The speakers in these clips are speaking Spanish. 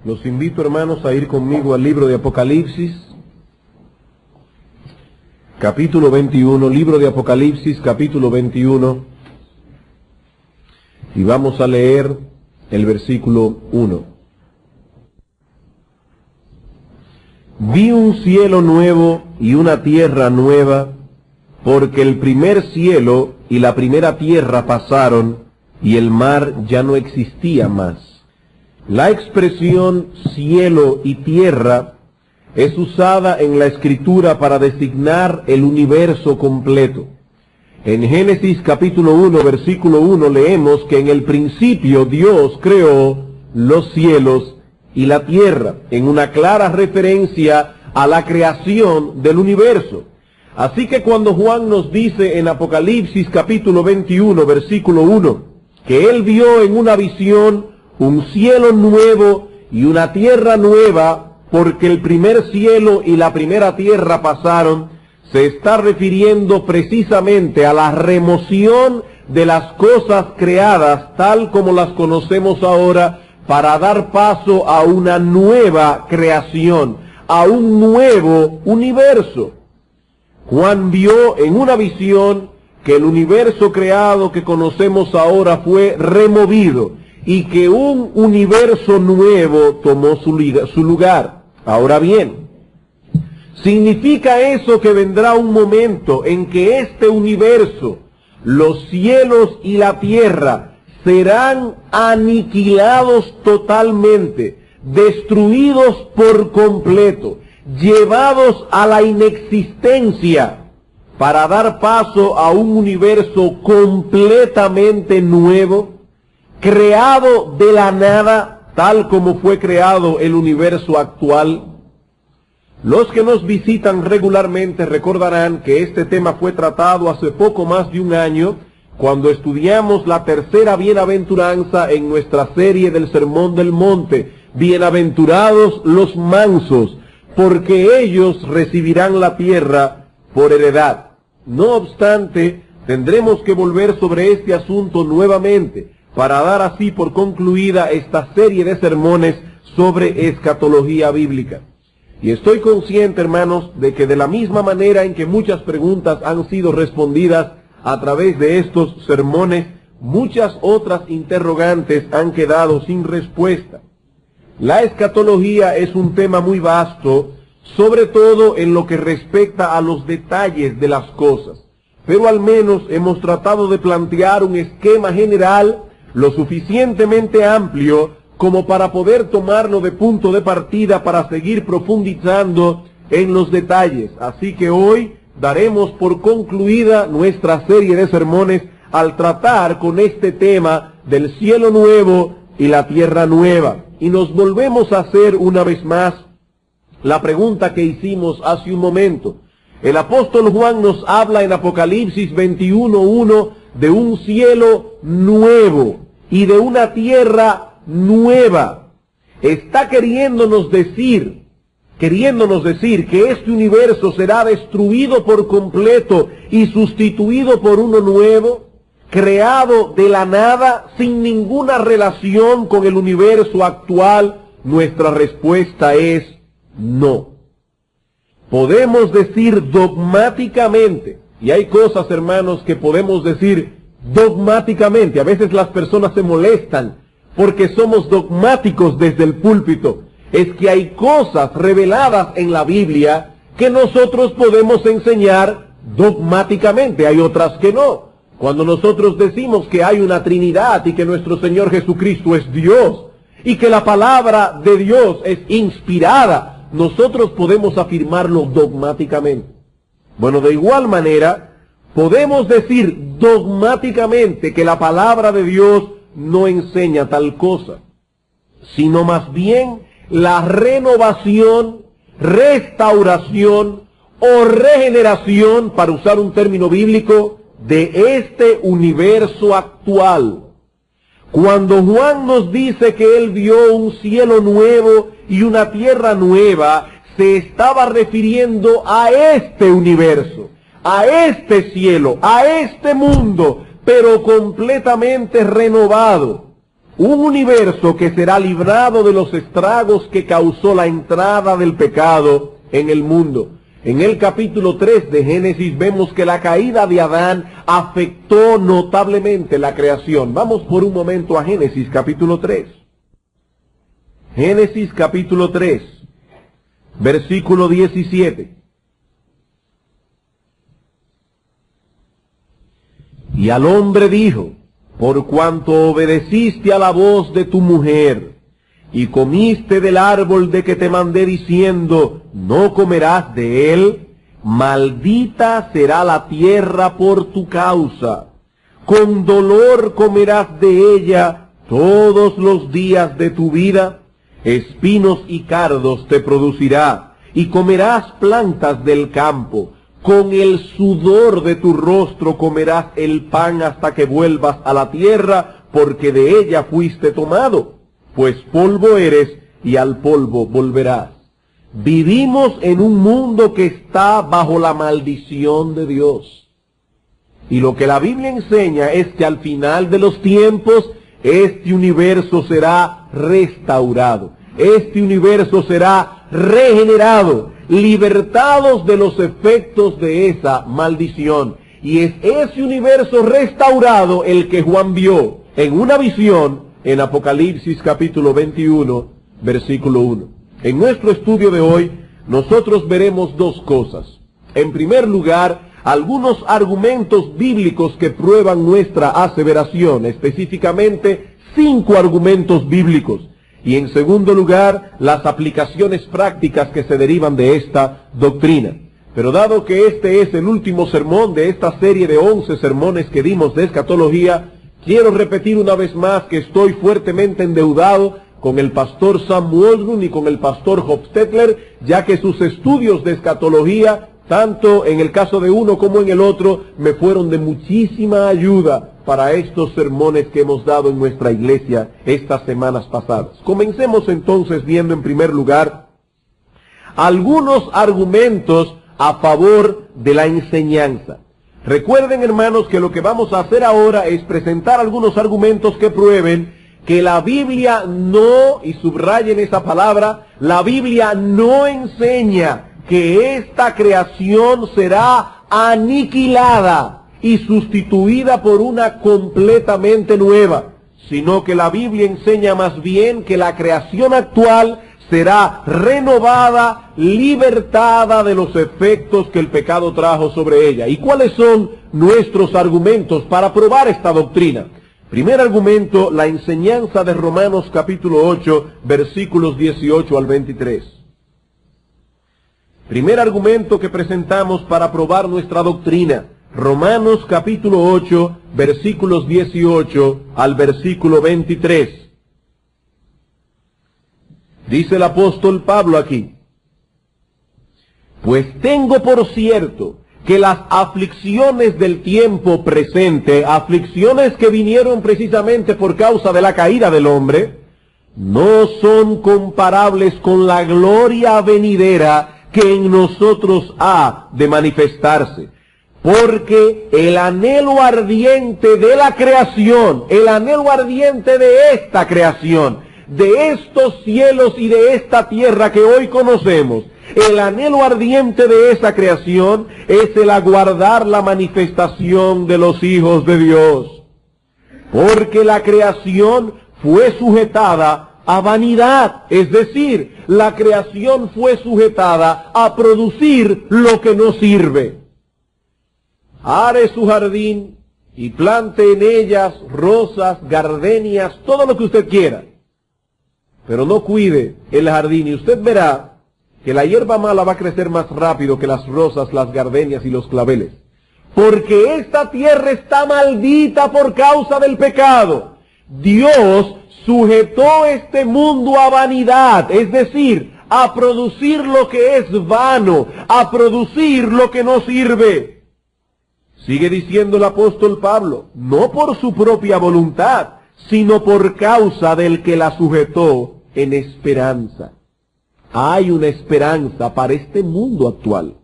Los invito, hermanos, a ir conmigo al libro de Apocalipsis, capítulo 21, libro de Apocalipsis, capítulo 21, y vamos a leer el versículo 1. Vi un cielo nuevo y una tierra nueva, porque el primer cielo y la primera tierra pasaron, y el mar ya no existía más. La expresión cielo y tierra es usada en la Escritura para designar el universo completo. En Génesis capítulo 1, versículo 1 leemos que en el principio Dios creó los cielos y la tierra, en una clara referencia a la creación del universo. Así que cuando Juan nos dice en Apocalipsis capítulo 21, versículo 1, que él vio en una visión un cielo nuevo y una tierra nueva, porque el primer cielo y la primera tierra pasaron, se está refiriendo precisamente a la remoción de las cosas creadas tal como las conocemos ahora, para dar paso a una nueva creación, a un nuevo universo. Juan vio en una visión que el universo creado que conocemos ahora fue removido, y que un universo nuevo tomó su lugar. Ahora bien, ¿significa eso que vendrá un momento en que este universo, los cielos y la tierra, serán aniquilados totalmente, destruidos por completo, llevados a la inexistencia, para dar paso a un universo completamente nuevo, creado de la nada, tal como fue creado el universo actual? Los que nos visitan regularmente recordarán que este tema fue tratado hace poco más de un año, cuando estudiamos la tercera bienaventuranza en nuestra serie del Sermón del Monte. Bienaventurados los mansos, porque ellos recibirán la tierra por heredad. No obstante, tendremos que volver sobre este asunto nuevamente, para dar así por concluida esta serie de sermones sobre escatología bíblica. Y estoy consciente, hermanos, de que de la misma manera en que muchas preguntas han sido respondidas a través de estos sermones, muchas otras interrogantes han quedado sin respuesta. La escatología es un tema muy vasto, sobre todo en lo que respecta a los detalles de las cosas, pero al menos hemos tratado de plantear un esquema general lo suficientemente amplio como para poder tomarlo de punto de partida para seguir profundizando en los detalles. Así que hoy daremos por concluida nuestra serie de sermones al tratar con este tema del cielo nuevo y la tierra nueva. Y nos volvemos a hacer una vez más la pregunta que hicimos hace un momento. El apóstol Juan nos habla en Apocalipsis 21:1 de un cielo nuevo y de una tierra nueva. Está queriéndonos decir que este universo será destruido por completo y sustituido por uno nuevo, creado de la nada, sin ninguna relación con el universo actual. Nuestra respuesta es no. Podemos decir dogmáticamente, y hay cosas, hermanos, que podemos decir dogmáticamente. A veces las personas se molestan porque somos dogmáticos desde el púlpito. Es que hay cosas reveladas en la Biblia que nosotros podemos enseñar dogmáticamente, hay otras que no. Cuando nosotros decimos que hay una Trinidad y que nuestro Señor Jesucristo es Dios y que la palabra de Dios es inspirada, nosotros podemos afirmarlo dogmáticamente. Bueno, de igual manera, podemos decir dogmáticamente que la palabra de Dios no enseña tal cosa, sino más bien la renovación, restauración o regeneración, para usar un término bíblico, de este universo actual. Cuando Juan nos dice que él vio un cielo nuevo y una tierra nueva, se estaba refiriendo a este universo, a este cielo, a este mundo, pero completamente renovado, Un universo que será librado de los estragos que causó la entrada del pecado en el mundo. En el capítulo 3 de Génesis vemos que la caída de Adán afectó notablemente la creación. Vamos por un momento a Génesis capítulo 3. Génesis capítulo 3, versículo 17. Y al hombre dijo: por cuanto obedeciste a la voz de tu mujer, y comiste del árbol de que te mandé diciendo, no comerás de él, maldita será la tierra por tu causa. Con dolor comerás de ella todos los días de tu vida, espinos y cardos te producirá, y comerás plantas del campo. Con el sudor de tu rostro comerás el pan hasta que vuelvas a la tierra, porque de ella fuiste tomado. Pues polvo eres y al polvo volverás. Vivimos en un mundo que está bajo la maldición de Dios. Y lo que la Biblia enseña es que al final de los tiempos, este universo será restaurado. Este universo será regenerado, libertados de los efectos de esa maldición. Y es ese universo restaurado el que Juan vio en una visión en Apocalipsis capítulo 21, versículo 1. En nuestro estudio de hoy, nosotros veremos dos cosas. En primer lugar, algunos argumentos bíblicos que prueban nuestra aseveración, específicamente 5 argumentos bíblicos. Y en segundo lugar, las aplicaciones prácticas que se derivan de esta doctrina. Pero dado que este es el último sermón de esta serie de 11 sermones que dimos de escatología, quiero repetir una vez más que estoy fuertemente endeudado con el pastor Sam Waldron y con el pastor Hofstetler, ya que sus estudios de escatología, tanto en el caso de uno como en el otro, me fueron de muchísima ayuda para estos sermones que hemos dado en nuestra iglesia estas semanas pasadas. Comencemos entonces viendo en primer lugar algunos argumentos a favor de la enseñanza. Recuerden, hermanos, que lo que vamos a hacer ahora es presentar algunos argumentos que prueben que la Biblia no, y subrayen esa palabra, la Biblia no enseña que esta creación será aniquilada y sustituida por una completamente nueva, sino que la Biblia enseña más bien que la creación actual será renovada, libertada de los efectos que el pecado trajo sobre ella. ¿Y cuáles son nuestros argumentos para probar esta doctrina? Primer argumento, la enseñanza de Romanos capítulo 8, versículos 18 al 23. Primer argumento que presentamos para probar nuestra doctrina. Romanos capítulo 8, versículos 18 al versículo 23. Dice el apóstol Pablo aquí: pues tengo por cierto que las aflicciones del tiempo presente, aflicciones que vinieron precisamente por causa de la caída del hombre, no son comparables con la gloria venidera que en nosotros ha de manifestarse. Porque el anhelo ardiente de la creación, el anhelo ardiente de esta creación, de estos cielos y de esta tierra que hoy conocemos, el anhelo ardiente de esa creación es el aguardar la manifestación de los hijos de Dios. Porque la creación fue sujetada a vanidad, es decir, la creación fue sujetada a producir lo que no sirve. Are su jardín y plante en ellas rosas, gardenias, todo lo que usted quiera, pero no cuide el jardín y usted verá que la hierba mala va a crecer más rápido que las rosas, las gardenias y los claveles. Porque esta tierra está maldita por causa del pecado. Dios sujetó este mundo a vanidad, es decir, a producir lo que es vano, a producir lo que no sirve. Sigue diciendo el apóstol Pablo, no por su propia voluntad, sino por causa del que la sujetó en esperanza. Hay una esperanza para este mundo actual.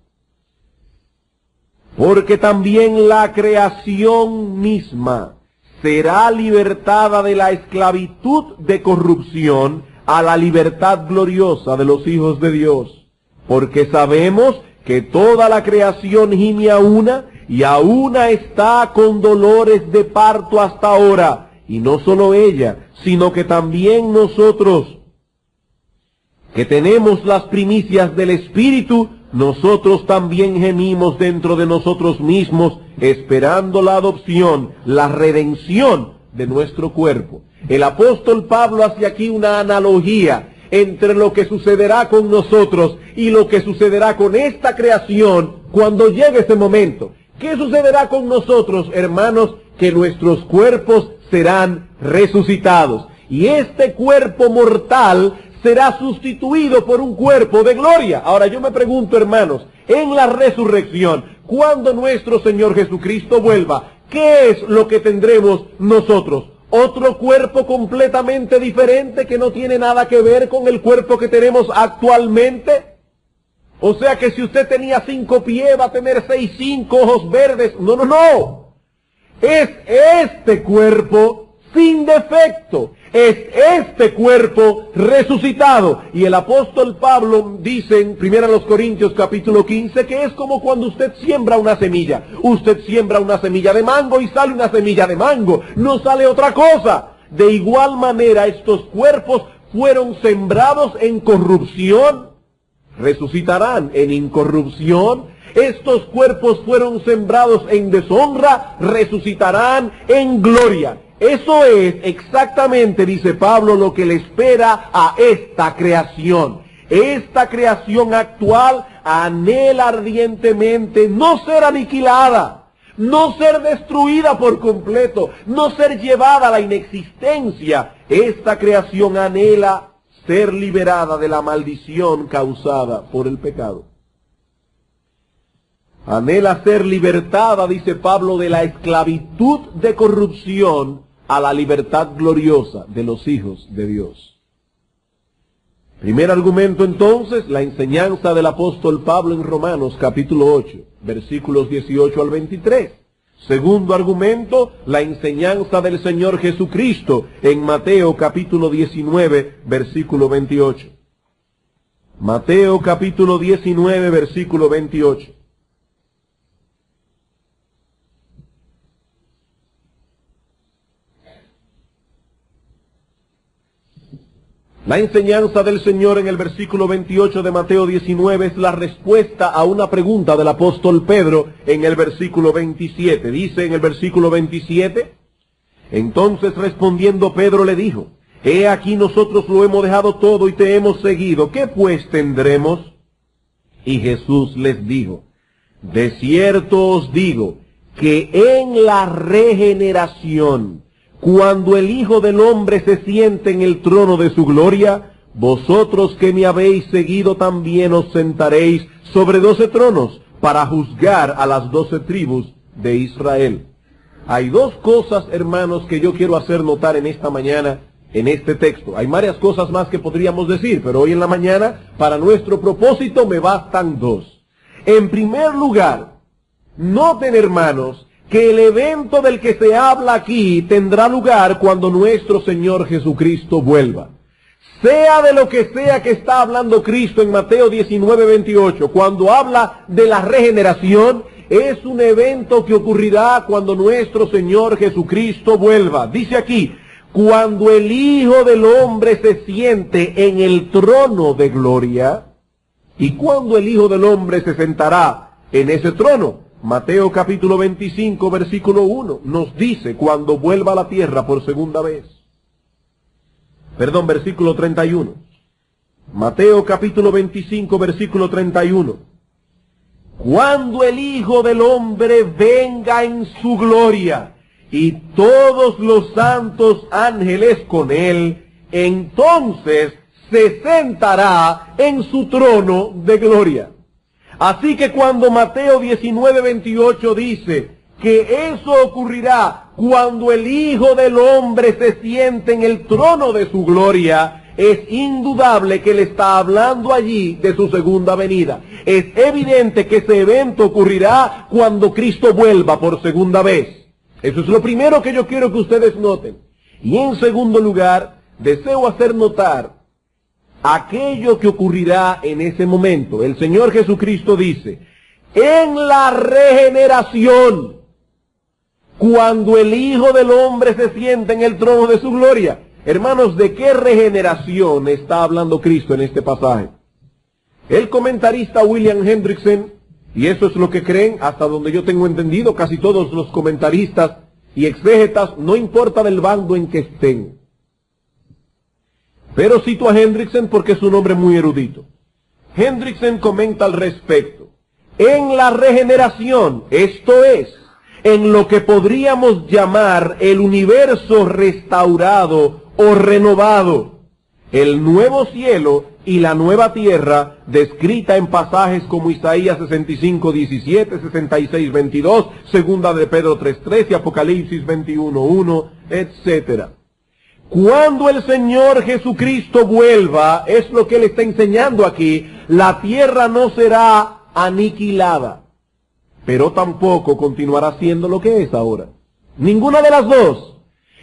Porque también la creación misma será libertada de la esclavitud de corrupción a la libertad gloriosa de los hijos de Dios. Porque sabemos que toda la creación gime a una, y a una está con dolores de parto hasta ahora. Y no solo ella, sino que también nosotros, que tenemos las primicias del Espíritu, nosotros también gemimos dentro de nosotros mismos, esperando la adopción, la redención de nuestro cuerpo. El apóstol Pablo hace aquí una analogía entre lo que sucederá con nosotros y lo que sucederá con esta creación cuando llegue ese momento. ¿Qué sucederá con nosotros, hermanos? Que nuestros cuerpos serán resucitados. Y este cuerpo mortal será sustituido por un cuerpo de gloria. Ahora yo me pregunto, hermanos, en la resurrección, cuando nuestro Señor Jesucristo vuelva, ¿qué es lo que tendremos nosotros? ¿Otro cuerpo completamente diferente que no tiene nada que ver con el cuerpo que tenemos actualmente? O sea que si usted tenía 5 pies, va a tener 6, 5 ojos verdes. No, no, no. Es este cuerpo sin defecto. Es este cuerpo resucitado. Y el apóstol Pablo dice en 1 Corintios capítulo 15 que es como cuando usted siembra una semilla. Usted siembra una semilla de mango y sale una semilla de mango. No sale otra cosa. De igual manera estos cuerpos fueron sembrados en corrupción, resucitarán en incorrupción. Estos cuerpos fueron sembrados en deshonra, resucitarán en gloria. Eso es exactamente, dice Pablo, lo que le espera a esta creación. Esta creación actual anhela ardientemente no ser aniquilada, no ser destruida por completo, no ser llevada a la inexistencia. Esta creación anhela ser liberada de la maldición causada por el pecado. Anhela ser libertada, dice Pablo, de la esclavitud de corrupción a la libertad gloriosa de los hijos de Dios. Primer argumento entonces, la enseñanza del apóstol Pablo en Romanos capítulo 8, versículos 18 al 23. Segundo argumento, la enseñanza del Señor Jesucristo en Mateo capítulo 19, versículo 28. Mateo capítulo 19, versículo 28. La enseñanza del Señor en el versículo 28 de Mateo 19 es la respuesta a una pregunta del apóstol Pedro en el versículo 27. Dice en el versículo 27, entonces respondiendo Pedro le dijo, he aquí nosotros lo hemos dejado todo y te hemos seguido, ¿qué pues tendremos? Y Jesús les dijo, de cierto os digo que en la regeneración, cuando el Hijo del Hombre se siente en el trono de su gloria, vosotros que me habéis seguido también os sentaréis sobre 12 tronos para juzgar a las 12 tribus de Israel. Hay dos cosas, hermanos, que yo quiero hacer notar en esta mañana, en este texto. Hay varias cosas más que podríamos decir, pero hoy en la mañana, para nuestro propósito, me bastan dos. En primer lugar, noten, hermanos, que el evento del que se habla aquí tendrá lugar cuando nuestro Señor Jesucristo vuelva. Sea de lo que sea que está hablando Cristo en Mateo 19, 28, cuando habla de la regeneración, es un evento que ocurrirá cuando nuestro Señor Jesucristo vuelva. Dice aquí, cuando el Hijo del Hombre se siente en el trono de gloria, y cuando el Hijo del Hombre se sentará en ese trono. Mateo capítulo 25, versículo 1, nos dice cuando vuelva a la tierra por segunda vez. Perdón, versículo 31. Mateo capítulo 25, versículo 31. Cuando el Hijo del Hombre venga en su gloria y todos los santos ángeles con él, entonces se sentará en su trono de gloria. Así que cuando Mateo 19, 28 dice que eso ocurrirá cuando el Hijo del Hombre se siente en el trono de su gloria, es indudable que él está hablando allí de su segunda venida. Es evidente que ese evento ocurrirá cuando Cristo vuelva por segunda vez. Eso es lo primero que yo quiero que ustedes noten. Y en segundo lugar, deseo hacer notar aquello que ocurrirá en ese momento. El Señor Jesucristo dice, en la regeneración, cuando el Hijo del Hombre se siente en el trono de su gloria. Hermanos, ¿de qué regeneración está hablando Cristo en este pasaje? El comentarista William Hendrickson, y eso es lo que creen, hasta donde yo tengo entendido, casi todos los comentaristas y exégetas, no importa del bando en que estén. Pero cito a Hendrickson porque es un hombre muy erudito. Hendrickson comenta al respecto. En la regeneración, esto es, en lo que podríamos llamar el universo restaurado o renovado, el nuevo cielo y la nueva tierra, descrita en pasajes como Isaías 65:17, 66:22, segunda de Pedro 3:13, Apocalipsis 21:1, etc. Cuando el Señor Jesucristo vuelva, es lo que Él está enseñando aquí, la tierra no será aniquilada, pero tampoco continuará siendo lo que es ahora. Ninguna de las dos,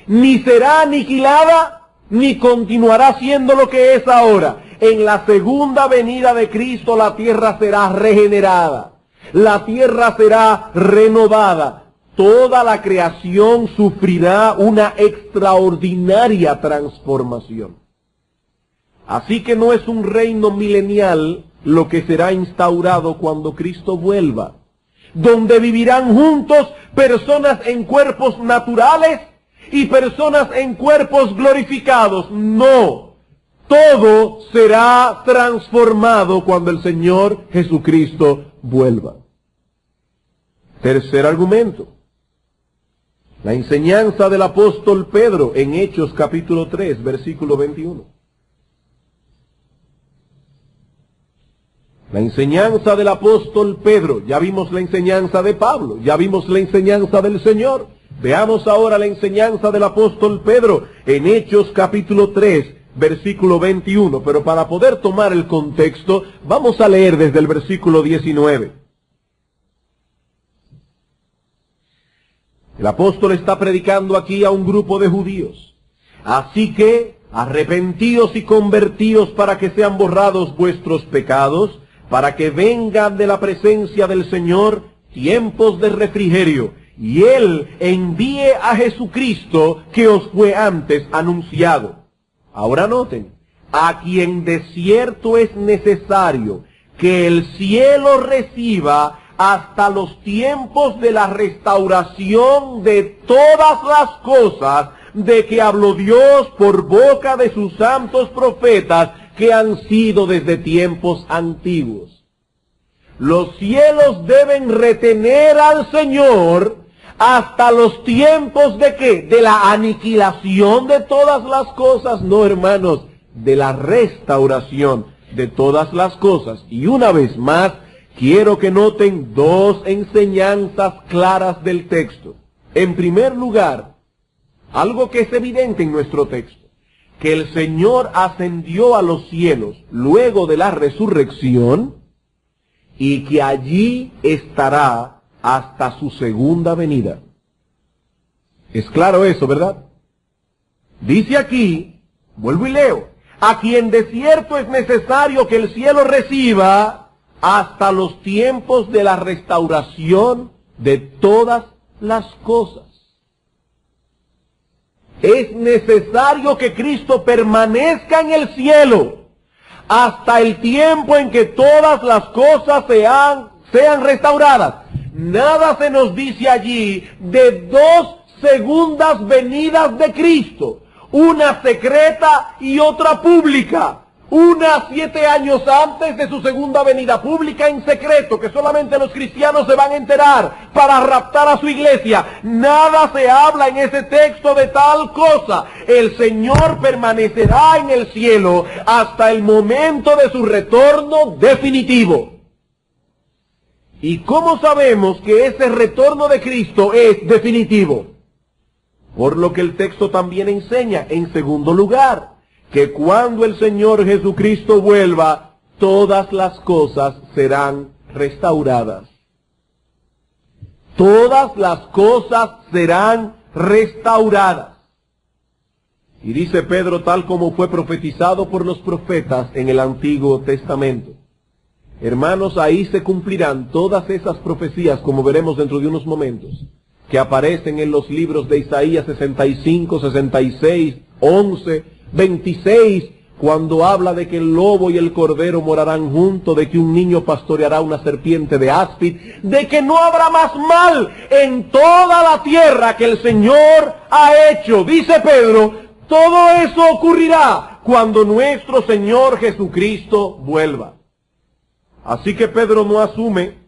ni será aniquilada, ni continuará siendo lo que es ahora. En la segunda venida de Cristo la tierra será regenerada, la tierra será renovada, toda la creación sufrirá una extraordinaria transformación. Así que no es un reino milenial lo que será instaurado cuando Cristo vuelva, donde vivirán juntos personas en cuerpos naturales y personas en cuerpos glorificados. No, todo será transformado cuando el Señor Jesucristo vuelva. Tercer argumento, la enseñanza del apóstol Pedro en Hechos capítulo 3, versículo 21. La enseñanza del apóstol Pedro, ya vimos la enseñanza de Pablo, ya vimos la enseñanza del Señor. Veamos ahora la enseñanza del apóstol Pedro en Hechos capítulo 3, versículo 21. Pero para poder tomar el contexto, vamos a leer desde el versículo 19. El apóstol está predicando aquí a un grupo de judíos. Así que, arrepentíos y convertíos para que sean borrados vuestros pecados, para que vengan de la presencia del Señor tiempos de refrigerio, y Él envíe a Jesucristo que os fue antes anunciado. Ahora noten, a quien de cierto es necesario que el cielo reciba hasta los tiempos de la restauración de todas las cosas de que habló Dios por boca de sus santos profetas que han sido desde tiempos antiguos. Los cielos deben retener al Señor hasta los tiempos ¿de qué? De la aniquilación de todas las cosas. No, hermanos, de la restauración de todas las cosas. Y una vez más, quiero que noten dos enseñanzas claras del texto. En primer lugar, algo que es evidente en nuestro texto, que el Señor ascendió a los cielos luego de la resurrección y que allí estará hasta su segunda venida. Es claro eso, ¿verdad? Dice aquí, vuelvo y leo, a quien de cierto es necesario que el cielo reciba hasta los tiempos de la restauración de todas las cosas. Es necesario que Cristo permanezca en el cielo hasta el tiempo en que todas las cosas sean restauradas. Nada se nos dice allí de dos segundas venidas de Cristo, una secreta y otra pública. Una 7 años antes de su segunda venida pública en secreto, que solamente los cristianos se van a enterar para raptar a su iglesia. Nada se habla en ese texto de tal cosa. El Señor permanecerá en el cielo hasta el momento de su retorno definitivo. ¿Y cómo sabemos que ese retorno de Cristo es definitivo? Por lo que el texto también enseña, en segundo lugar, que cuando el Señor Jesucristo vuelva, todas las cosas serán restauradas. todas las cosas serán restauradas. Y dice Pedro, tal como fue profetizado por los profetas en el Antiguo Testamento. Hermanos, ahí se cumplirán todas esas profecías, como veremos dentro de unos momentos, que aparecen en los libros de Isaías 65, 66, 11, 26, cuando habla de que el lobo y el cordero morarán juntos, de que un niño pastoreará una serpiente de áspid, de que no habrá más mal en toda la tierra que el Señor ha hecho. Dice Pedro, todo eso ocurrirá cuando nuestro Señor Jesucristo vuelva. Así que Pedro no asume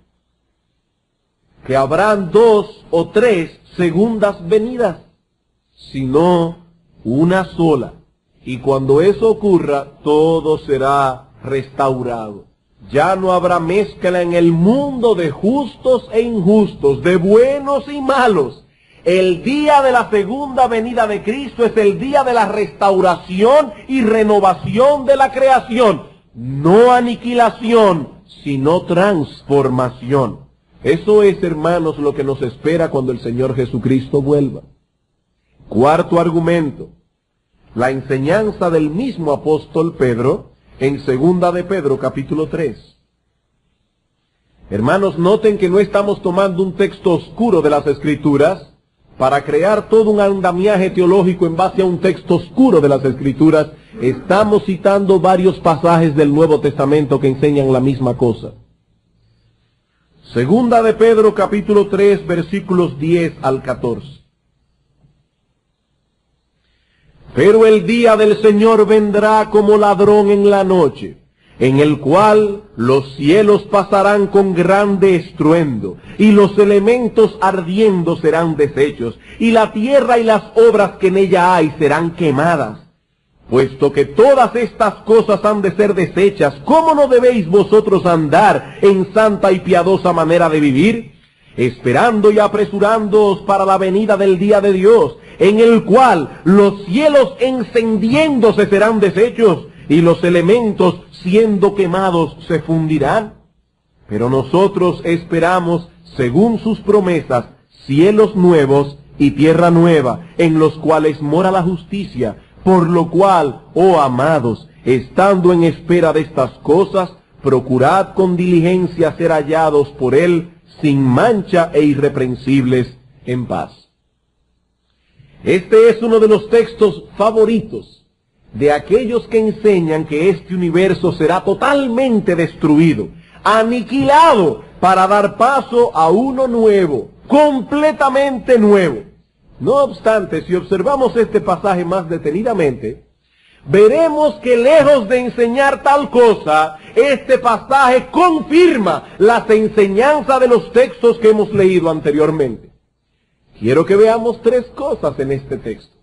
que habrán 2 o 3 segundas venidas, sino una sola. Y cuando eso ocurra, todo será restaurado. Ya no habrá mezcla en el mundo de justos e injustos, de buenos y malos. El día de la segunda venida de Cristo es el día de la restauración y renovación de la creación. No aniquilación, sino transformación. Eso es, hermanos, lo que nos espera cuando el Señor Jesucristo vuelva. Cuarto argumento. La enseñanza del mismo apóstol Pedro en segunda de Pedro capítulo 3. Hermanos, noten que no estamos tomando un texto oscuro de las Escrituras para crear todo un andamiaje teológico en base a un texto oscuro de las Escrituras. Estamos citando varios pasajes del Nuevo Testamento que enseñan la misma cosa. Segunda de Pedro capítulo 3 versículos 10 al 14. Pero el día del Señor vendrá como ladrón en la noche, en el cual los cielos pasarán con grande estruendo, y los elementos ardiendo serán deshechos, y la tierra y las obras que en ella hay serán quemadas. Puesto que todas estas cosas han de ser deshechas, ¿cómo no debéis vosotros andar en santa y piadosa manera de vivir? Esperando y apresurándoos para la venida del día de Dios, en el cual los cielos encendiéndose serán deshechos, y los elementos siendo quemados se fundirán. Pero nosotros esperamos, según sus promesas, cielos nuevos y tierra nueva, en los cuales mora la justicia. Por lo cual, oh amados, estando en espera de estas cosas, procurad con diligencia ser hallados por Él, sin mancha e irreprensibles, en paz. Este es uno de los textos favoritos de aquellos que enseñan que este universo será totalmente destruido, aniquilado, para dar paso a uno nuevo, completamente nuevo. No obstante, si observamos este pasaje más detenidamente, veremos que lejos de enseñar tal cosa, este pasaje confirma las enseñanzas de los textos que hemos leído anteriormente. Quiero que veamos 3 cosas en este texto.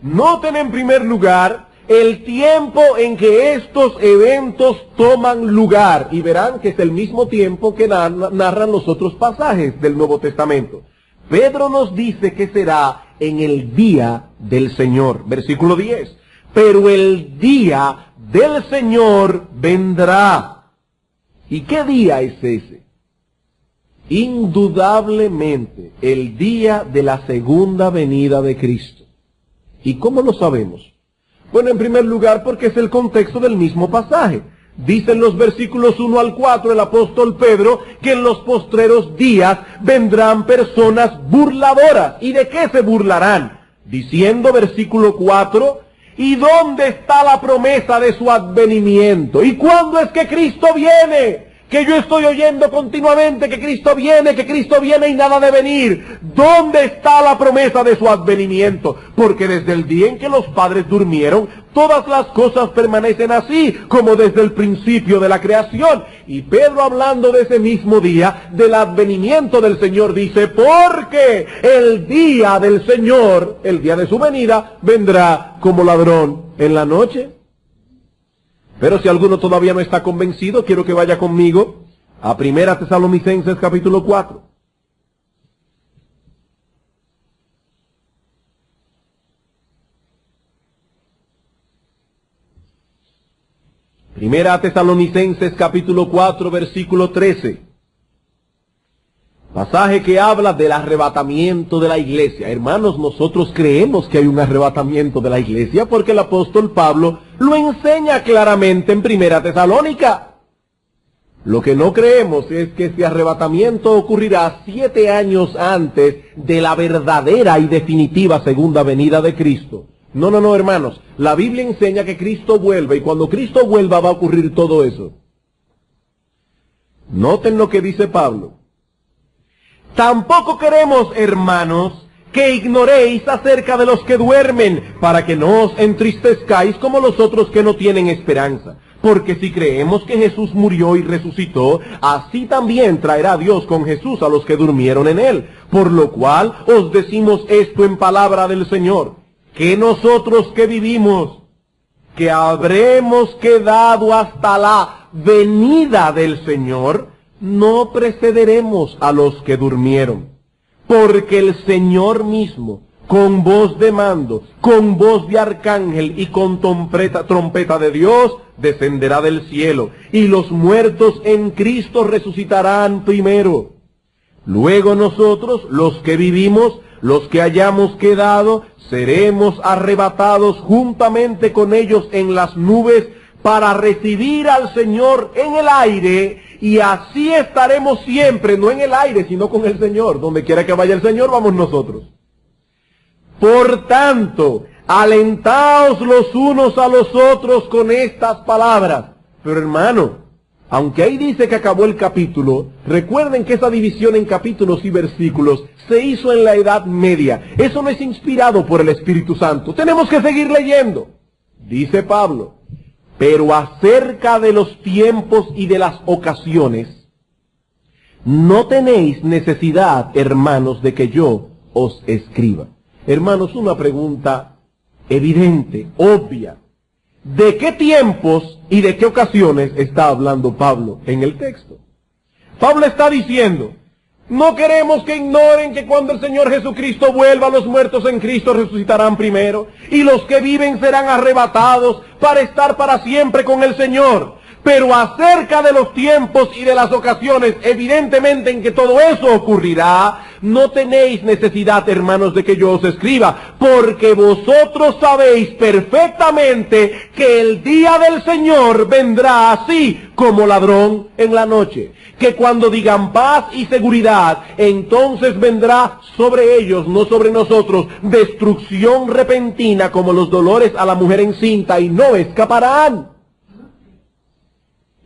Noten en primer lugar el tiempo en que estos eventos toman lugar, y verán que es el mismo tiempo que narran los otros pasajes del Nuevo Testamento. Pedro nos dice que será en el día del Señor. Versículo 10. Pero el día del Señor vendrá. ¿Y qué día es ese? Indudablemente el día de la segunda venida de Cristo. ¿Y cómo lo sabemos? Bueno, en primer lugar porque es el contexto del mismo pasaje. Dice en los versículos 1 al 4 el apóstol Pedro que en los postreros días vendrán personas burladoras. ¿Y de qué se burlarán? Diciendo, versículo 4, ¿y dónde está la promesa de su advenimiento? ¿Y cuándo es que Cristo viene? Que yo estoy oyendo continuamente que Cristo viene y nada de venir. ¿Dónde está la promesa de su advenimiento? Porque desde el día en que los padres durmieron, todas las cosas permanecen así, como desde el principio de la creación. Y Pedro, hablando de ese mismo día, del advenimiento del Señor, dice, porque el día del Señor, el día de su venida, vendrá como ladrón en la noche. Pero si alguno todavía no está convencido, quiero que vaya conmigo a 1 Tesalonicenses capítulo 4. Primera Tesalonicenses capítulo 4 versículo 13. Pasaje que habla del arrebatamiento de la iglesia. Hermanos, nosotros creemos que hay un arrebatamiento de la iglesia porque el apóstol Pablo lo enseña claramente en Primera Tesalónica. Lo que no creemos es que este arrebatamiento ocurrirá 7 años antes de la verdadera y definitiva segunda venida de Cristo. No, hermanos. La Biblia enseña que Cristo vuelve y cuando Cristo vuelva va a ocurrir todo eso. Noten lo que dice Pablo. Tampoco queremos, hermanos, que ignoréis acerca de los que duermen, para que no os entristezcáis como los otros que no tienen esperanza. Porque si creemos que Jesús murió y resucitó, así también traerá Dios con Jesús a los que durmieron en él. Por lo cual os decimos esto en palabra del Señor, que nosotros que vivimos, que habremos quedado hasta la venida del Señor, no precederemos a los que durmieron. Porque el Señor mismo, con voz de mando, con voz de arcángel y con trompeta de Dios, descenderá del cielo, y los muertos en Cristo resucitarán primero. Luego nosotros, los que vivimos, los que hayamos quedado, seremos arrebatados juntamente con ellos en las nubes para recibir al Señor en el aire, y así estaremos siempre, no en el aire, sino con el Señor. Donde quiera que vaya el Señor, vamos nosotros. Por tanto, alentaos los unos a los otros con estas palabras. Pero hermano, aunque ahí dice que acabó el capítulo, recuerden que esa división en capítulos y versículos se hizo en la Edad Media. Eso no es inspirado por el Espíritu Santo. Tenemos que seguir leyendo. Dice Pablo, pero acerca de los tiempos y de las ocasiones, no tenéis necesidad, hermanos, de que yo os escriba. Hermanos, una pregunta evidente, obvia. ¿De qué tiempos y de qué ocasiones está hablando Pablo en el texto? Pablo está diciendo, no queremos que ignoren que cuando el Señor Jesucristo vuelva, los muertos en Cristo resucitarán primero, y los que viven serán arrebatados para estar para siempre con el Señor. Pero acerca de los tiempos y de las ocasiones, evidentemente en que todo eso ocurrirá, no tenéis necesidad, hermanos, de que yo os escriba, porque vosotros sabéis perfectamente que el día del Señor vendrá así como ladrón en la noche. Que cuando digan paz y seguridad, entonces vendrá sobre ellos, no sobre nosotros, destrucción repentina como los dolores a la mujer encinta, y no escaparán.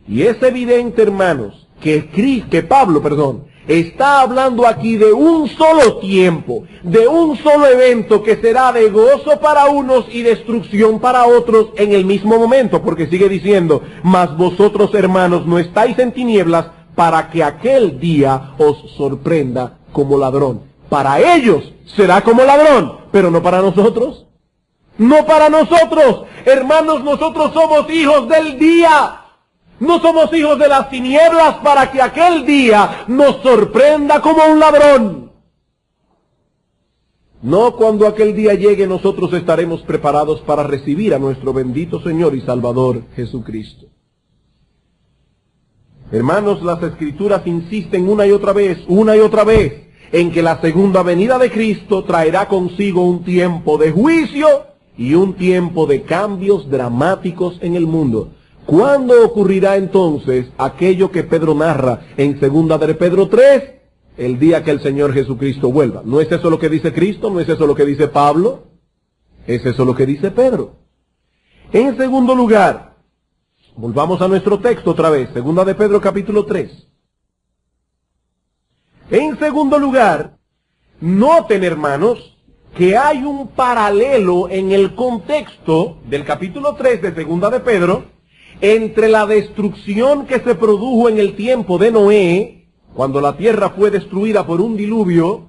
Y es evidente, hermanos, que Pablo está hablando aquí de un solo tiempo, de un solo evento que será de gozo para unos y destrucción para otros en el mismo momento, porque sigue diciendo, mas vosotros, hermanos, no estáis en tinieblas para que aquel día os sorprenda como ladrón. Para ellos será como ladrón, pero no para nosotros. No para nosotros, hermanos, nosotros somos hijos del día. No somos hijos de las tinieblas para que aquel día nos sorprenda como un ladrón. No, cuando aquel día llegue nosotros estaremos preparados para recibir a nuestro bendito Señor y Salvador Jesucristo. Hermanos, las Escrituras insisten una y otra vez, en que la segunda venida de Cristo traerá consigo un tiempo de juicio y un tiempo de cambios dramáticos en el mundo. ¿Cuándo ocurrirá entonces aquello que Pedro narra en 2 de Pedro 3? El día que el Señor Jesucristo vuelva. ¿No es eso lo que dice Cristo? ¿No es eso lo que dice Pablo? ¿Es eso lo que dice Pedro? En segundo lugar, volvamos a nuestro texto otra vez, 2 de Pedro capítulo 3. En segundo lugar, noten, hermanos, que hay un paralelo en el contexto del capítulo 3 de 2 de Pedro, entre la destrucción que se produjo en el tiempo de Noé, cuando la tierra fue destruida por un diluvio,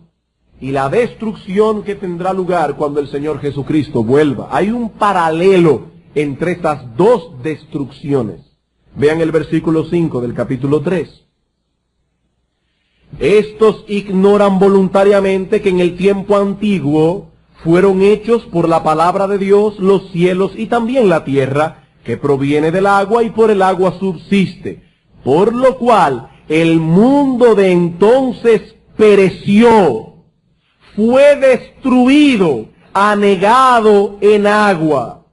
y la destrucción que tendrá lugar cuando el Señor Jesucristo vuelva. Hay un paralelo entre estas dos destrucciones. Vean el versículo 5 del capítulo 3. Estos ignoran voluntariamente que en el tiempo antiguo fueron hechos por la palabra de Dios los cielos y también la tierra, que proviene del agua y por el agua subsiste, por lo cual el mundo de entonces pereció, fue destruido, anegado en agua.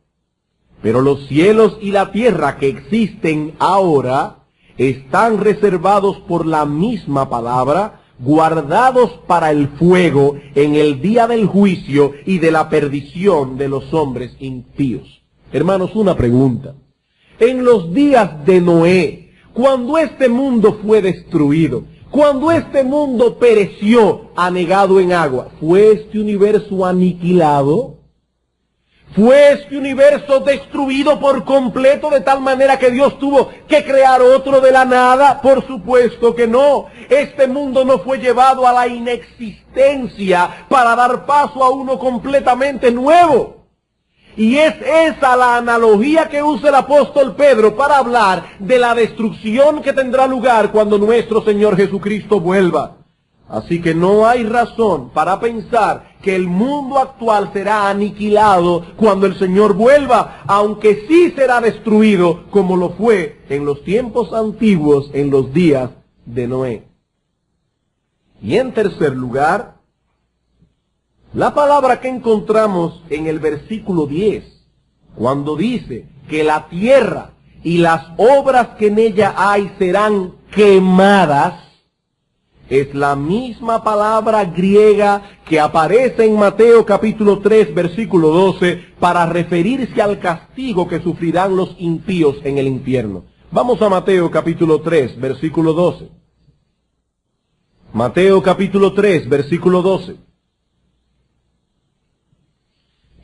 Pero los cielos y la tierra que existen ahora están reservados por la misma palabra, guardados para el fuego en el día del juicio y de la perdición de los hombres impíos. Hermanos, una pregunta. En los días de Noé, cuando este mundo fue destruido, cuando este mundo pereció, anegado en agua, ¿fue este universo aniquilado? ¿Fue este universo destruido por completo de tal manera que Dios tuvo que crear otro de la nada? Por supuesto que no. Este mundo no fue llevado a la inexistencia para dar paso a uno completamente nuevo. Y es esa la analogía que usa el apóstol Pedro para hablar de la destrucción que tendrá lugar cuando nuestro Señor Jesucristo vuelva. Así que no hay razón para pensar que el mundo actual será aniquilado cuando el Señor vuelva, aunque sí será destruido como lo fue en los tiempos antiguos, en los días de Noé. Y en tercer lugar, la palabra que encontramos en el versículo 10, cuando dice que la tierra y las obras que en ella hay serán quemadas, es la misma palabra griega que aparece en Mateo capítulo 3, versículo 12, para referirse al castigo que sufrirán los impíos en el infierno. Vamos a Mateo capítulo 3, versículo 12. Mateo capítulo 3, versículo 12.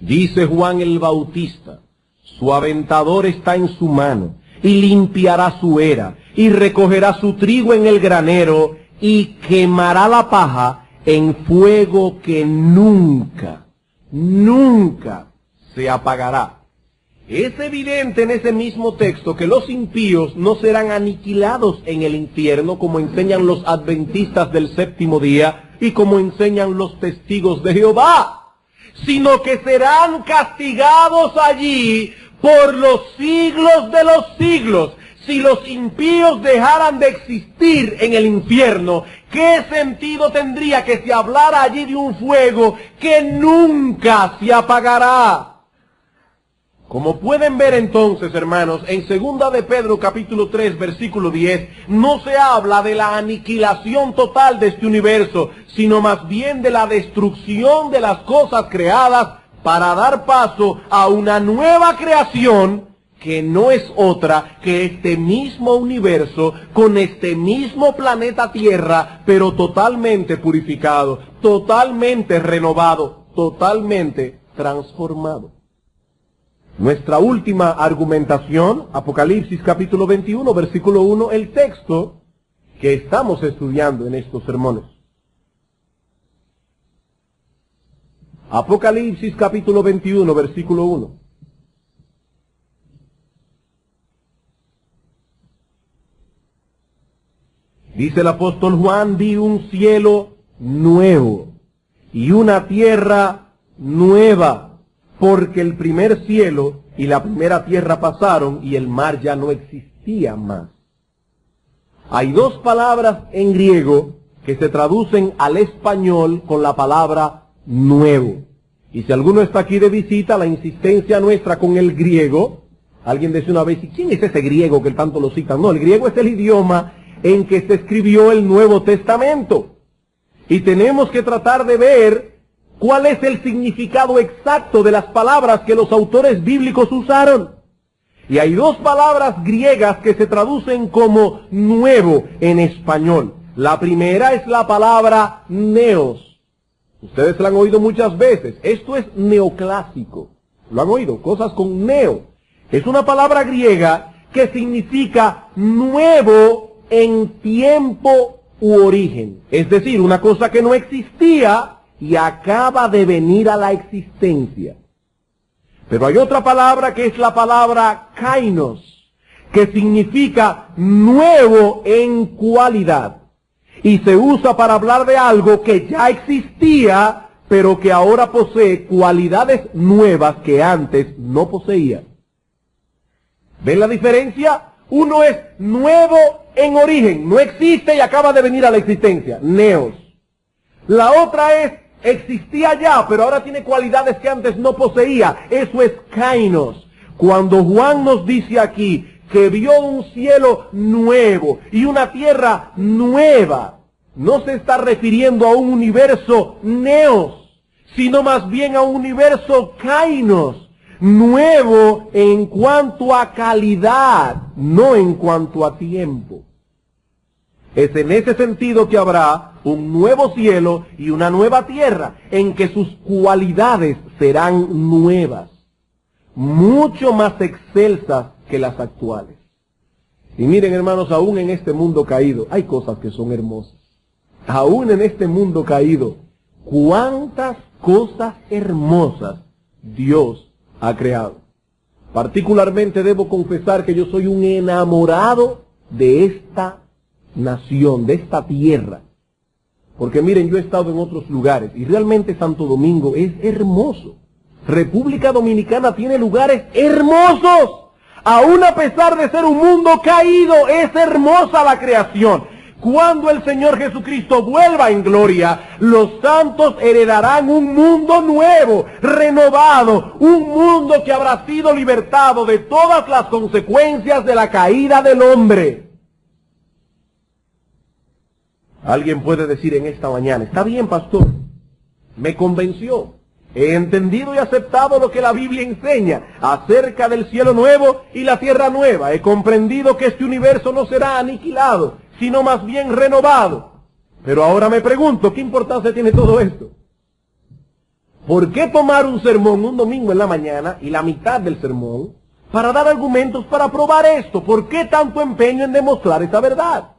Dice Juan el Bautista: su aventador está en su mano, y limpiará su era, y recogerá su trigo en el granero, y quemará la paja en fuego que nunca, nunca se apagará. Es evidente en ese mismo texto que los impíos no serán aniquilados en el infierno como enseñan los adventistas del séptimo día y como enseñan los testigos de Jehová, sino que serán castigados allí por los siglos de los siglos. Si los impíos dejaran de existir en el infierno, ¿qué sentido tendría que se hablara allí de un fuego que nunca se apagará? Como pueden ver entonces, hermanos, en 2 de Pedro capítulo 3, versículo 10, no se habla de la aniquilación total de este universo, sino más bien de la destrucción de las cosas creadas para dar paso a una nueva creación que no es otra que este mismo universo con este mismo planeta Tierra, pero totalmente purificado, totalmente renovado, totalmente transformado. Nuestra última argumentación, Apocalipsis capítulo 21, versículo 1, el texto que estamos estudiando en estos sermones. Apocalipsis capítulo 21, versículo 1. Dice el apóstol Juan: vi un cielo nuevo y una tierra nueva, porque el primer cielo y la primera tierra pasaron y el mar ya no existía más. Hay dos palabras en griego que se traducen al español con la palabra nuevo. Y si alguno está aquí de visita, la insistencia nuestra con el griego, alguien decía una vez: ¿y quién es ese griego que tanto lo citan? No, el griego es el idioma en que se escribió el Nuevo Testamento. Y tenemos que tratar de ver cuál es el significado exacto de las palabras que los autores bíblicos usaron. Y hay dos palabras griegas que se traducen como nuevo en español. La primera es la palabra neos. Ustedes la han oído muchas veces. Esto es neoclásico. Lo han oído, cosas con neo. Es una palabra griega que significa nuevo en tiempo u origen. Es decir, una cosa que no existía y acaba de venir a la existencia. Pero hay otra palabra que es la palabra kainos, que significa nuevo en cualidad. Y se usa para hablar de algo que ya existía, pero que ahora posee cualidades nuevas que antes no poseía. ¿Ven la diferencia? Uno es nuevo en origen, no existe y acaba de venir a la existencia, neos. La otra es, existía ya, pero ahora tiene cualidades que antes no poseía. Eso es kainos. Cuando Juan nos dice aquí que vio un cielo nuevo y una tierra nueva, no se está refiriendo a un universo neos, sino más bien a un universo kainos, nuevo en cuanto a calidad, no en cuanto a tiempo. Es en ese sentido que habrá un nuevo cielo y una nueva tierra, en que sus cualidades serán nuevas, mucho más excelsas que las actuales. Y miren, hermanos, aún en este mundo caído, hay cosas que son hermosas. Aún en este mundo caído, cuántas cosas hermosas Dios ha creado. Particularmente debo confesar que yo soy un enamorado de esta nación, de esta tierra. Porque miren, yo he estado en otros lugares y realmente Santo Domingo es hermoso. República Dominicana tiene lugares hermosos. Aún a pesar de ser un mundo caído, es hermosa la creación. Cuando el Señor Jesucristo vuelva en gloria, los santos heredarán un mundo nuevo, renovado, un mundo que habrá sido libertado de todas las consecuencias de la caída del hombre. Alguien puede decir en esta mañana, está bien, pastor, me convenció, he entendido y aceptado lo que la Biblia enseña acerca del cielo nuevo y la tierra nueva, he comprendido que este universo no será aniquilado, sino más bien renovado. Pero ahora me pregunto, ¿qué importancia tiene todo esto? ¿Por qué tomar un sermón un domingo en la mañana y la mitad del sermón para dar argumentos para probar esto? ¿Por qué tanto empeño en demostrar esta verdad?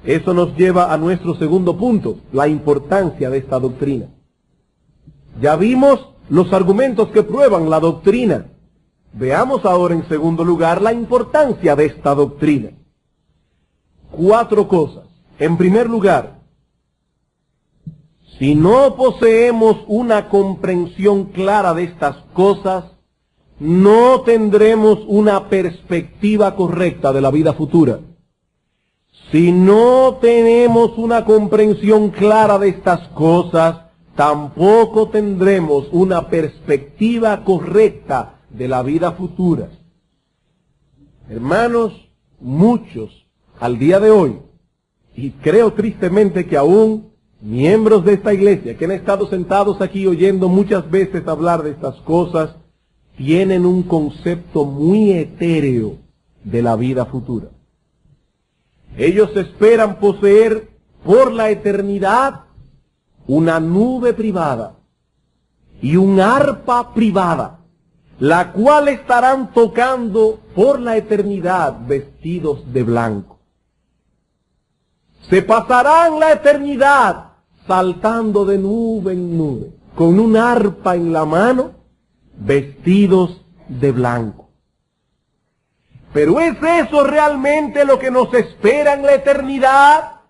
Eso nos lleva a nuestro segundo punto, la importancia de esta doctrina. Ya vimos los argumentos que prueban la doctrina. Veamos ahora en segundo lugar la importancia de esta doctrina. 4 cosas. En primer lugar, si no poseemos una comprensión clara de estas cosas, no tendremos una perspectiva correcta de la vida futura. Si no tenemos una comprensión clara de estas cosas, tampoco tendremos una perspectiva correcta de la vida futura. Hermanos, muchos al día de hoy, y creo tristemente que aún miembros de esta iglesia que han estado sentados aquí oyendo muchas veces hablar de estas cosas, tienen un concepto muy etéreo de la vida futura. Ellos esperan poseer por la eternidad una nube privada y un arpa privada, la cual estarán tocando por la eternidad vestidos de blanco. Se pasarán la eternidad saltando de nube en nube, con un arpa en la mano, vestidos de blanco. Pero ¿es eso realmente lo que nos espera en la eternidad?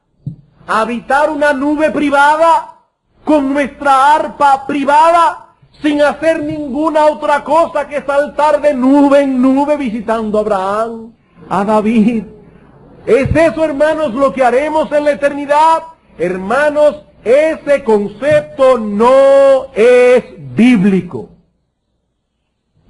¿Habitar una nube privada con nuestra arpa privada, sin hacer ninguna otra cosa que saltar de nube en nube visitando a Abraham, a David? ¿Es eso, hermanos, lo que haremos en la eternidad? Hermanos, ese concepto no es bíblico.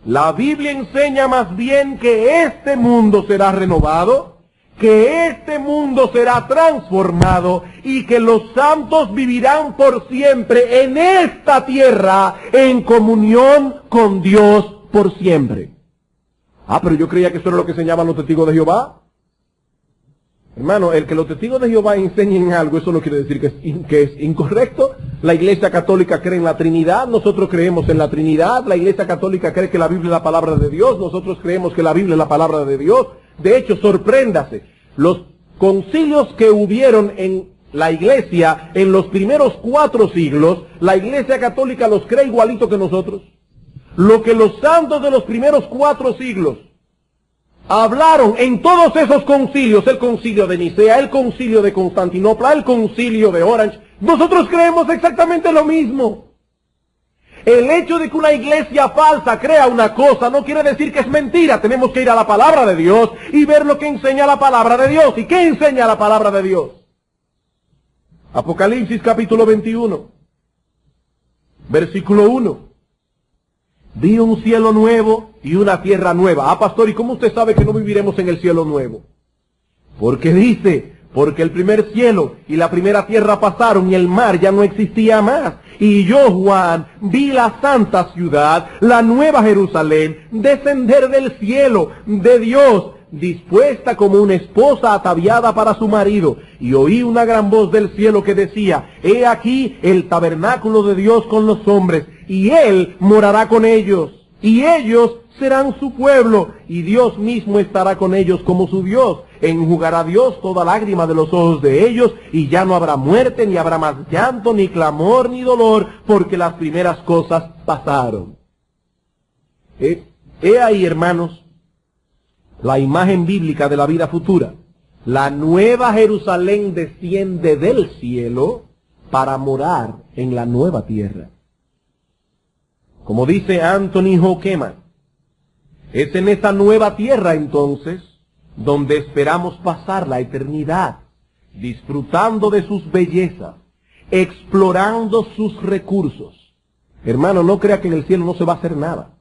La Biblia enseña más bien que este mundo será renovado, que este mundo será transformado y que los santos vivirán por siempre en esta tierra en comunión con Dios por siempre. Ah, pero yo creía que eso era lo que enseñaban los testigos de Jehová. Hermano, el que los testigos de Jehová enseñen algo, eso no quiere decir que es incorrecto. La Iglesia Católica cree en la Trinidad, nosotros creemos en la Trinidad. La Iglesia Católica cree que la Biblia es la palabra de Dios, nosotros creemos que la Biblia es la palabra de Dios. De hecho, sorpréndase, los concilios que hubieron en la Iglesia en los primeros 4 siglos, la Iglesia Católica los cree igualito que nosotros. Lo que los santos de los primeros 4 siglos hablaron en todos esos concilios, el concilio de Nicea, el concilio de Constantinopla, el concilio de Orange, nosotros creemos exactamente lo mismo. El hecho de que una iglesia falsa crea una cosa no quiere decir que es mentira. Tenemos que ir a la palabra de Dios y ver lo que enseña la palabra de Dios. ¿Y qué enseña la palabra de Dios? Apocalipsis capítulo 21, versículo 1. Vi un cielo nuevo y una tierra nueva. Ah, pastor, ¿y cómo usted sabe que no viviremos en el cielo nuevo? Porque dice, porque el primer cielo y la primera tierra pasaron y el mar ya no existía más. Y yo, Juan, vi la santa ciudad, la nueva Jerusalén, descender del cielo de Dios, dispuesta como una esposa ataviada para su marido. Y oí una gran voz del cielo que decía, he aquí el tabernáculo de Dios con los hombres, y Él morará con ellos, y ellos serán su pueblo, y Dios mismo estará con ellos como su Dios. Enjugará Dios toda lágrima de los ojos de ellos, y ya no habrá muerte, ni habrá más llanto, ni clamor, ni dolor, porque las primeras cosas pasaron. He ahí, hermanos, la imagen bíblica de la vida futura. La nueva Jerusalén desciende del cielo para morar en la nueva tierra. Como dice Anthony Hokeman, es en esta nueva tierra entonces donde esperamos pasar la eternidad, disfrutando de sus bellezas, explorando sus recursos. Hermano, no crea que en el cielo no se va a hacer nada.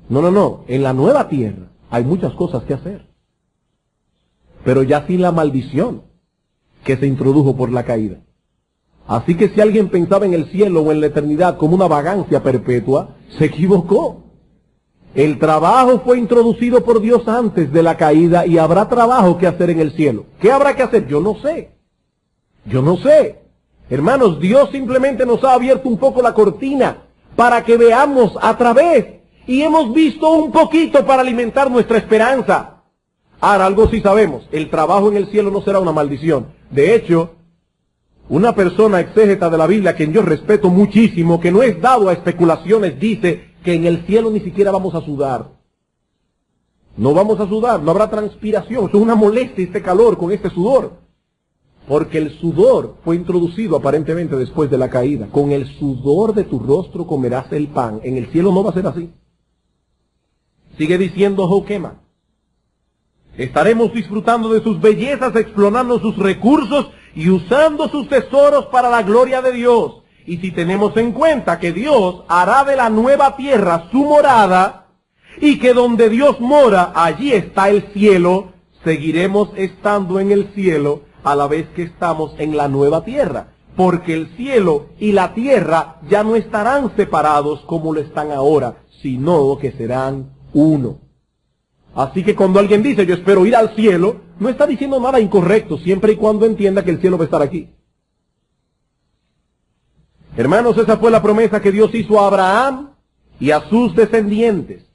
No, en la nueva tierra hay muchas cosas que hacer, pero ya sin la maldición que se introdujo por la caída. Así que si alguien pensaba en el cielo o en la eternidad como una vagancia perpetua, se equivocó. El trabajo fue introducido por Dios antes de la caída y habrá trabajo que hacer en el cielo. ¿Qué habrá que hacer? Yo no sé. Hermanos, Dios simplemente nos ha abierto un poco la cortina para que veamos a través. Y hemos visto un poquito para alimentar nuestra esperanza. Ahora, algo sí sabemos, el trabajo en el cielo no será una maldición. De hecho, una persona exégeta de la Biblia, a quien yo respeto muchísimo, que no es dado a especulaciones, dice que en el cielo ni siquiera vamos a sudar. No vamos a sudar, no habrá transpiración. Es una molestia este calor con este sudor. Porque el sudor fue introducido aparentemente después de la caída. Con el sudor de tu rostro comerás el pan. En el cielo no va a ser así. Sigue diciendo Hokeman. Estaremos disfrutando de sus bellezas, explorando sus recursos y usando sus tesoros para la gloria de Dios. Y si tenemos en cuenta que Dios hará de la nueva tierra su morada, y que donde Dios mora, allí está el cielo, seguiremos estando en el cielo a la vez que estamos en la nueva tierra. Porque el cielo y la tierra ya no estarán separados como lo están ahora, sino que serán uno. Así que cuando alguien dice, yo espero ir al cielo, no está diciendo nada incorrecto, siempre y cuando entienda que el cielo va a estar aquí. Hermanos, esa fue la promesa que Dios hizo a Abraham y a sus descendientes.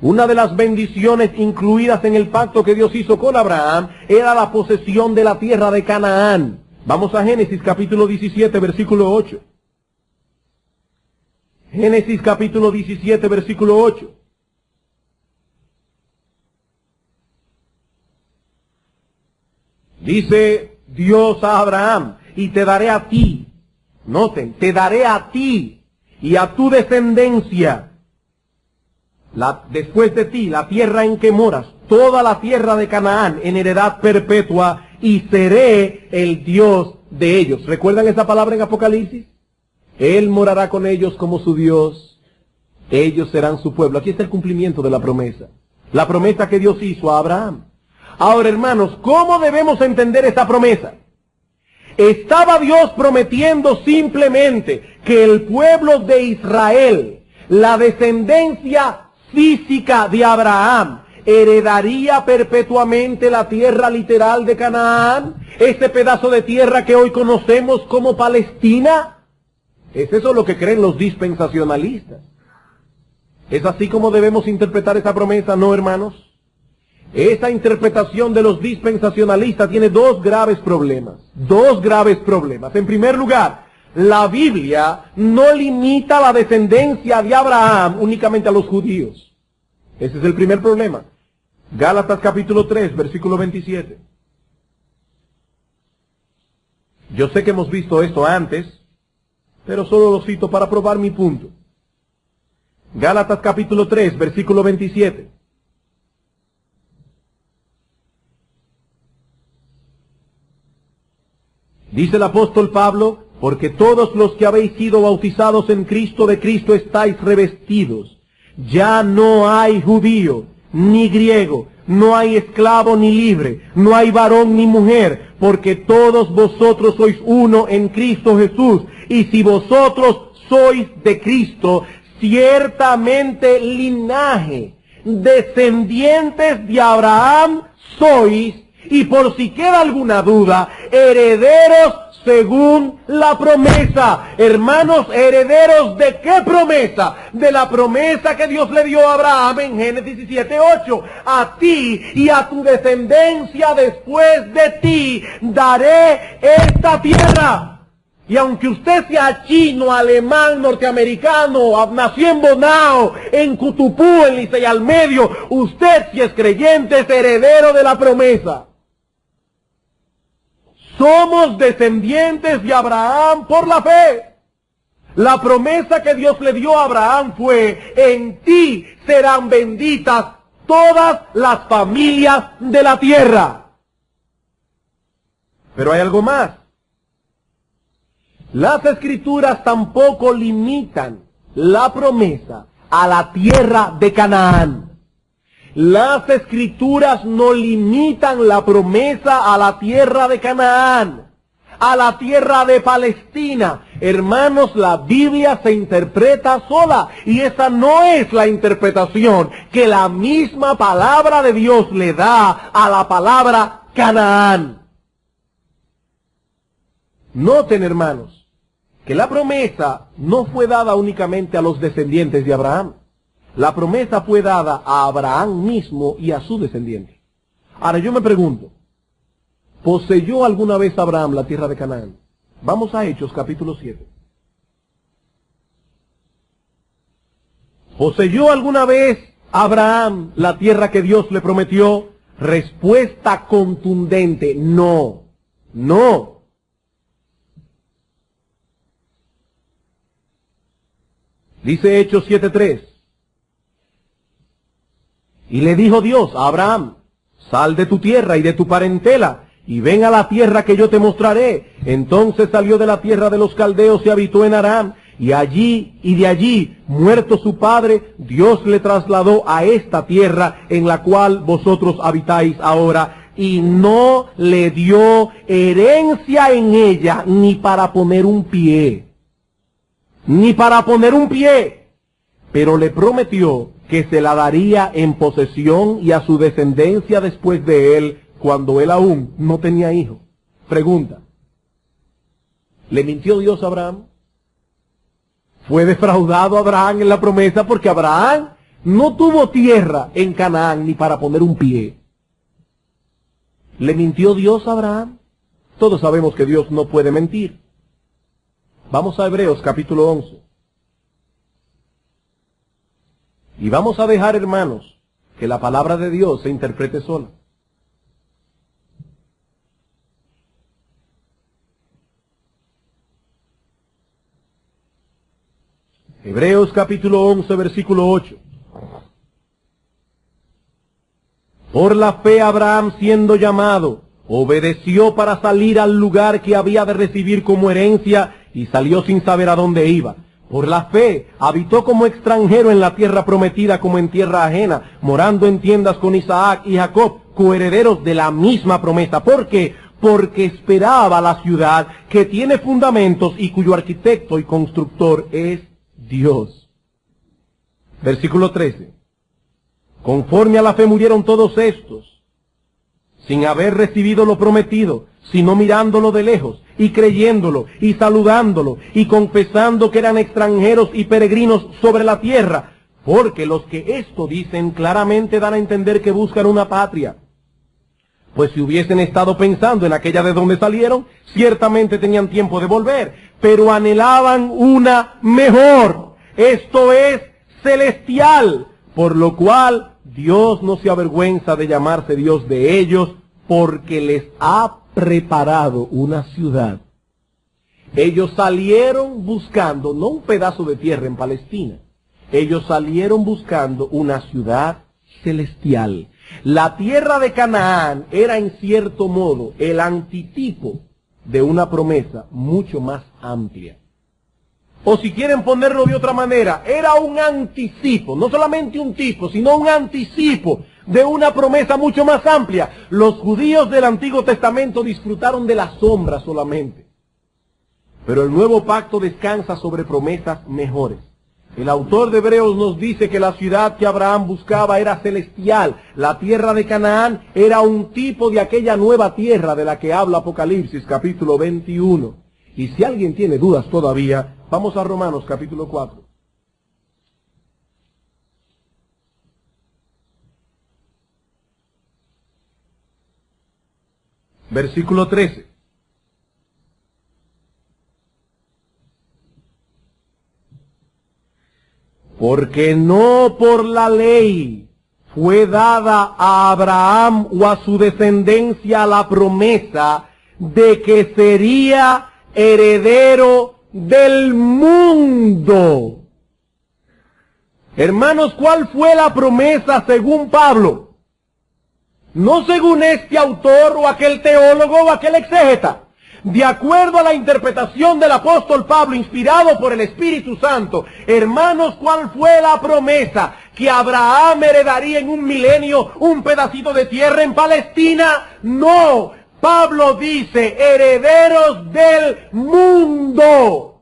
Una de las bendiciones incluidas en el pacto que Dios hizo con Abraham era la posesión de la tierra de Canaán. Vamos a Génesis capítulo 17, versículo 8. Génesis capítulo 17, versículo 8. Dice Dios a Abraham, y te daré a ti, noten, te daré a ti y a tu descendencia, después de ti, la tierra en que moras, toda la tierra de Canaán en heredad perpetua, y seré el Dios de ellos. ¿Recuerdan esa palabra en Apocalipsis? Él morará con ellos como su Dios, ellos serán su pueblo. Aquí está el cumplimiento de la promesa que Dios hizo a Abraham. Ahora, hermanos, ¿cómo debemos entender esta promesa? ¿Estaba Dios prometiendo simplemente que el pueblo de Israel, la descendencia física de Abraham, heredaría perpetuamente la tierra literal de Canaán? ¿Este pedazo de tierra que hoy conocemos como Palestina? ¿Es eso lo que creen los dispensacionalistas? ¿Es así como debemos interpretar esa promesa? No, hermanos. Esta interpretación de los dispensacionalistas tiene dos graves problemas. En primer lugar, la Biblia no limita la descendencia de Abraham únicamente a los judíos. Ese es el primer problema. Gálatas capítulo 3, versículo 27. Yo sé que hemos visto esto antes, pero solo lo cito para probar mi punto. Gálatas capítulo 3, versículo 27. Dice el apóstol Pablo, porque todos los que habéis sido bautizados en Cristo, de Cristo estáis revestidos. Ya no hay judío, ni griego, no hay esclavo ni libre, no hay varón ni mujer, porque todos vosotros sois uno en Cristo Jesús. Y si vosotros sois de Cristo, ciertamente linaje, descendientes de Abraham sois, y por si queda alguna duda, herederos según la promesa. Hermanos, ¿herederos de qué promesa? De la promesa que Dios le dio a Abraham en Génesis 17:8. A ti y a tu descendencia después de ti daré esta tierra. Y aunque usted sea chino, alemán, norteamericano, nació en Bonao, en Cutupú, en Licey al Medio, usted, si es creyente, es heredero de la promesa. Somos descendientes de Abraham por la fe. La promesa que Dios le dio a Abraham fue: en ti serán benditas todas las familias de la tierra. Pero hay algo más. Las Escrituras tampoco limitan la promesa a la tierra de Canaán. Las Escrituras no limitan la promesa a la tierra de Canaán, a la tierra de Palestina. Hermanos, la Biblia se interpreta sola, y esa no es la interpretación que la misma palabra de Dios le da a la palabra Canaán. Noten, hermanos, que la promesa no fue dada únicamente a los descendientes de Abraham. La promesa fue dada a Abraham mismo y a su descendiente. Ahora yo me pregunto, ¿poseyó alguna vez Abraham la tierra de Canaán? Vamos a Hechos capítulo 7. ¿Poseyó alguna vez Abraham la tierra que Dios le prometió? Respuesta contundente: no, no. Dice Hechos 7:3. Y le dijo Dios a Abraham: sal de tu tierra y de tu parentela, y ven a la tierra que yo te mostraré. Entonces salió de la tierra de los caldeos y habitó en Aram, y de allí, muerto su padre, Dios le trasladó a esta tierra en la cual vosotros habitáis ahora, y no le dio herencia en ella, ni para poner un pie. Ni para poner un pie, pero le prometió que se la daría en posesión y a su descendencia después de él, cuando él aún no tenía hijo. Pregunta: ¿le mintió Dios a Abraham? ¿Fue defraudado Abraham en la promesa? Porque Abraham no tuvo tierra en Canaán ni para poner un pie. ¿Le mintió Dios a Abraham? Todos sabemos que Dios no puede mentir. Vamos a Hebreos capítulo 11. Y vamos a dejar, hermanos, que la palabra de Dios se interprete sola. Hebreos capítulo 11, versículo 8. Por la fe Abraham, siendo llamado, obedeció para salir al lugar que había de recibir como herencia, y salió sin saber a dónde iba. Por la fe habitó como extranjero en la tierra prometida, como en tierra ajena, morando en tiendas con Isaac y Jacob, coherederos de la misma promesa. ¿Por qué? Porque esperaba la ciudad que tiene fundamentos y cuyo arquitecto y constructor es Dios. Versículo 13. Conforme a la fe murieron todos estos, sin haber recibido lo prometido, sino mirándolo de lejos, y creyéndolo, y saludándolo, y confesando que eran extranjeros y peregrinos sobre la tierra, porque los que esto dicen claramente dan a entender que buscan una patria. Pues si hubiesen estado pensando en aquella de donde salieron, ciertamente tenían tiempo de volver, pero anhelaban una mejor, esto es, celestial, por lo cual Dios no se avergüenza de llamarse Dios de ellos, porque les ha preparado una ciudad. Ellos salieron buscando, no un pedazo de tierra en Palestina, ellos salieron buscando una ciudad celestial. La tierra de Canaán era en cierto modo el antitipo de una promesa mucho más amplia. O si quieren ponerlo de otra manera, era un anticipo, no solamente un tipo, sino un anticipo de una promesa mucho más amplia. Los judíos del Antiguo Testamento disfrutaron de la sombra solamente, pero el nuevo pacto descansa sobre promesas mejores. El autor de Hebreos nos dice que la ciudad que Abraham buscaba era celestial. La tierra de Canaán era un tipo de aquella nueva tierra de la que habla Apocalipsis capítulo 21. Y si alguien tiene dudas todavía, vamos a Romanos capítulo 4. Versículo 13. Porque no por la ley fue dada a Abraham o a su descendencia la promesa de que sería heredero del mundo. Hermanos, ¿cuál fue la promesa según Pablo? No según este autor o aquel teólogo o aquel exégeta. De acuerdo a la interpretación del apóstol Pablo, inspirado por el Espíritu Santo, hermanos, ¿cuál fue la promesa? ¿Que Abraham heredaría en un milenio un pedacito de tierra en Palestina? No. Pablo dice, herederos del mundo.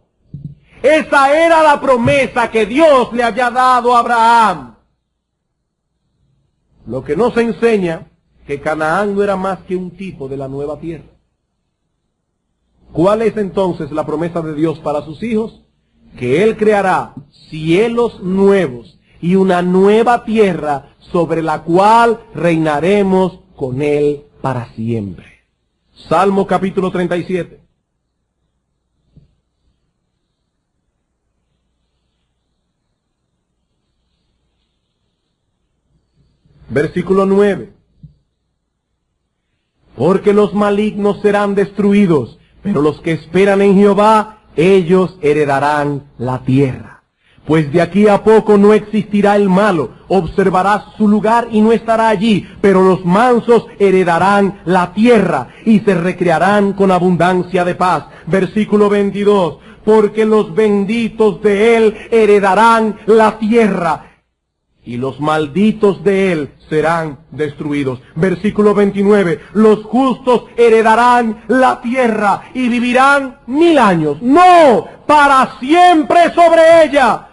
Esa era la promesa que Dios le había dado a Abraham. Lo que nos enseña que Canaán no era más que un tipo de la nueva tierra. ¿Cuál es entonces la promesa de Dios para sus hijos? Que Él creará cielos nuevos y una nueva tierra sobre la cual reinaremos con Él para siempre. Salmo capítulo 37. Versículo 9. Porque los malignos serán destruidos, pero los que esperan en Jehová, ellos heredarán la tierra. Pues de aquí a poco no existirá el malo, observarás su lugar y no estará allí, pero los mansos heredarán la tierra y se recrearán con abundancia de paz. Versículo 22, porque los benditos de él heredarán la tierra y los malditos de él serán destruidos. Versículo 29, los justos heredarán la tierra y vivirán 1000 años. No, para siempre sobre ella.